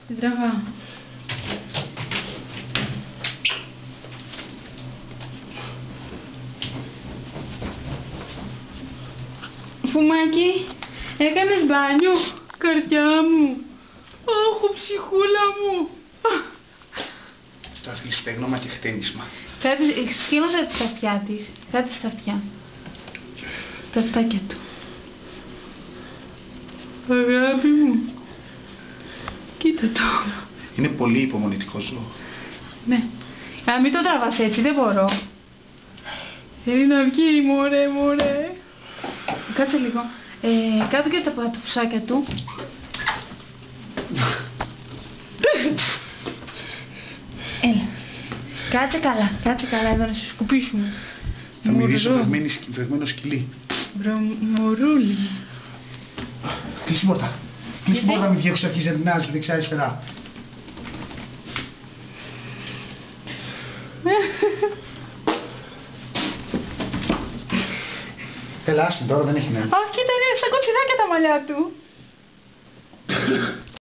Την τραβάω. Φουμάκι, έκανες μπάνιο, καρδιά μου. Όχ, ψυχούλα μου. Τώρα θέλει στέγνομα και χτένισμα. Σκύνωσε τα αυτιά της. Κάτσε στα αυτιά. Τα αυτάκια του. Αγάπη μου. Κοίτα το. Είναι πολύ υπομονητικό ζώο. Ναι. Α, μην το τραβάς έτσι, δεν μπορώ. Θέλει να βγει, μωρέ. Κάτσε λίγο. Κάτω και τα πατουσάκια του. Έλα. Κάτσε καλά εδώ να σε σκουπίσουμε. Θα μυρίσω βρεγμένο σκυλί. Μωρούλι. Κλείσει την πόρτα. Κλείσει την πόρτα, μην βγει έξω, αρχίζει να δυνάζει και δεξιά-αριστερά. Έλα, άσχη τώρα, δεν έχει νέα. Αχ, κοίτα, είναι σαν κοτσιδάκια τα μαλλιά του.